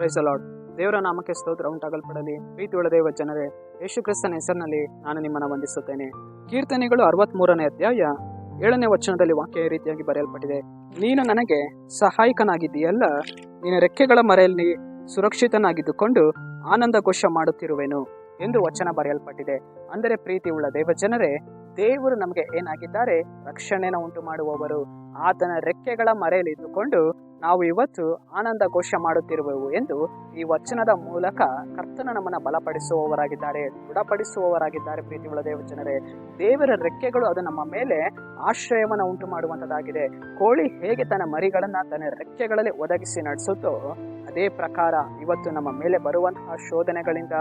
Praise the lord. ದೇವರ ನಾಮಕ್ಕೆ ಸ್ತೋತ್ರ ಉಂಟಾಗಲ್ಪಡಲಿ. ಪ್ರೀತಿಯುಳ್ಳ ದೇವ ಜನರೇ, ಯೇಸು ಕ್ರಿಸ್ತನ ಹೆಸರಿನಲ್ಲಿ ನಾನು ನಿಮ್ಮನ್ನು ವಂದಿಸುತ್ತೇನೆ. ಕೀರ್ತನೆಗಳು 63ನೇ ಅಧ್ಯಾಯ 7ನೇ ವಚನದಲ್ಲಿ ವಾಕ್ಯ ಈ ರೀತಿಯಾಗಿ ಬರೆಯಲ್ಪಟ್ಟಿದೆ. ನೀನು ನನಗೆ ಸಹಾಯಕನಾಗಿದ್ದೀಯಲ್ಲ, ನಿನ್ನ ರೆಕ್ಕೆಗಳ ಮರೆಯಲ್ಲಿ ಸುರಕ್ಷಿತನಾಗಿದ್ದುಕೊಂಡು ಆನಂದ ಘೋಷ ಮಾಡುತ್ತಿರುವೆನು ಎಂದು ವಚನ ಬರೆಯಲ್ಪಟ್ಟಿದೆ. ಅಂದರೆ ಪ್ರೀತಿಯುಳ್ಳ ದೇವ ಜನರೇ, ದೇವರು ನಮಗೆ ಏನಾಗಿದ್ದಾರೆ? ರಕ್ಷಣೆನ ಉಂಟು ಮಾಡುವವರು. ಆತನ ರೆಕ್ಕೆಗಳ ಮರೆಯಲ್ಲಿ ಇದ್ದುಕೊಂಡು ನಾವು ಇವತ್ತು ಆನಂದ ಘೋಷ ಮಾಡುತ್ತಿರುವೆವು ಎಂದು ಈ ವಚನದ ಮೂಲಕ ಕರ್ತನ ನಮ್ಮನ್ನು ಬಲಪಡಿಸುವವರಾಗಿದ್ದಾರೆ, ದೃಢಪಡಿಸುವವರಾಗಿದ್ದಾರೆ. ಪ್ರೀತಿಯುಳ್ಳ ದೇವ ಜನರೇ, ದೇವರ ರೆಕ್ಕೆಗಳು ಅದು ನಮ್ಮ ಮೇಲೆ ಆಶ್ರಯವನ್ನು ಉಂಟು ಮಾಡುವಂಥದ್ದಾಗಿದೆ. ಕೋಳಿ ಹೇಗೆ ತನ್ನ ಮರಿಗಳನ್ನ ತನ್ನ ರೆಕ್ಕೆಗಳಲ್ಲಿ ಒದಗಿಸಿ ನಡೆಸುತ್ತೋ ಅದೇ ಪ್ರಕಾರ ಇವತ್ತು ನಮ್ಮ ಮೇಲೆ ಬರುವಂತಹ ಶೋಧನೆಗಳಿಂದ,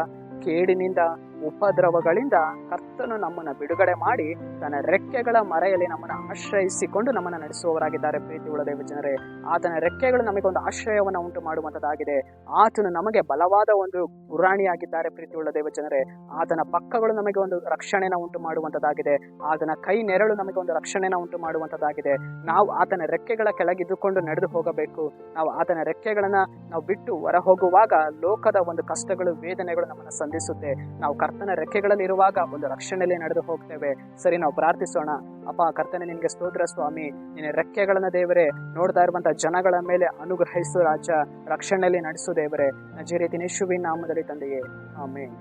ಕೇಡಿನಿಂದ, ಉಪದ್ರವಗಳಿಂದ ಕರ್ತನು ನಮ್ಮನ್ನು ಬಿಡುಗಡೆ ಮಾಡಿ ತನ್ನ ರೆಕ್ಕೆಗಳ ಮರೆಯಲ್ಲಿ ನಮ್ಮನ್ನು ಆಶ್ರಯಿಸಿಕೊಂಡು ನಮ್ಮನ್ನು ನಡೆಸುವವರಾಗಿದ್ದಾರೆ. ಪ್ರೀತಿಯುಳ್ಳ ದೇವ ಜನರೇ, ಆತನ ರೆಕ್ಕೆಗಳು ನಮಗೊಂದು ಆಶ್ರಯವನ್ನು ಉಂಟು ಮಾಡುವಂಥದ್ದಾಗಿದೆ. ಆತನು ನಮಗೆ ಬಲವಾದ ಒಂದು ಗುರಾಣಿಯಾಗಿದ್ದಾರೆ. ಪ್ರೀತಿಯುಳ್ಳ ದೇವ ಜನರೇ, ಆತನ ಪಕ್ಕಗಳು ನಮಗೆ ಒಂದು ರಕ್ಷಣೆನ ಉಂಟು ಮಾಡುವಂಥದ್ದಾಗಿದೆ. ಆತನ ಕೈ ನೆರಳು ನಮಗೆ ಒಂದು ರಕ್ಷಣೆನ ಉಂಟು ಮಾಡುವಂಥದ್ದಾಗಿದೆ. ನಾವು ಆತನ ರೆಕ್ಕೆಗಳ ಕೆಳಗಿದ್ದುಕೊಂಡು ನಡೆದು ಹೋಗಬೇಕು. ನಾವು ಆತನ ರೆಕ್ಕೆಗಳನ್ನ ನಾವು ಬಿಟ್ಟು ಹೊರ ಹೋಗುವಾಗ ಲೋಕದ ಒಂದು ಕಷ್ಟಗಳು, ವೇದನೆಗಳು ನಮ್ಮನ್ನು ಸಂಧಿಸುತ್ತೆ. ನಾವು ಕರ್ತನ ರೆಕ್ಕೆಗಳಲ್ಲಿ ಇರುವಾಗ ಒಂದು ರಕ್ಷಣೆಯಲ್ಲಿ ನಡೆದು ಹೋಗ್ತೇವೆ. ಸರಿ, ನಾವು ಪ್ರಾರ್ಥಿಸೋಣ. ಅಪ್ಪ ಕರ್ತನೆ, ನಿನಗೆ ಸ್ತೋತ್ರ ಸ್ವಾಮಿ. ನಿನ್ನ ರೆಕ್ಕೆಗಳನ್ನ ದೇವರೇ ನೋಡ್ತಾ ಇರುವಂತಹ ಜನಗಳ ಮೇಲೆ ಅನುಗ್ರಹಿಸು ರಾಜ, ರಕ್ಷಣೆಯಲ್ಲಿ ನಡೆಸು ದೇವರೇ. ನಜರೇತಿನ ಯೇಸುವಿನ ನಾಮದಲ್ಲಿ ತಂದೆಯೇ, ಆಮೆನ್.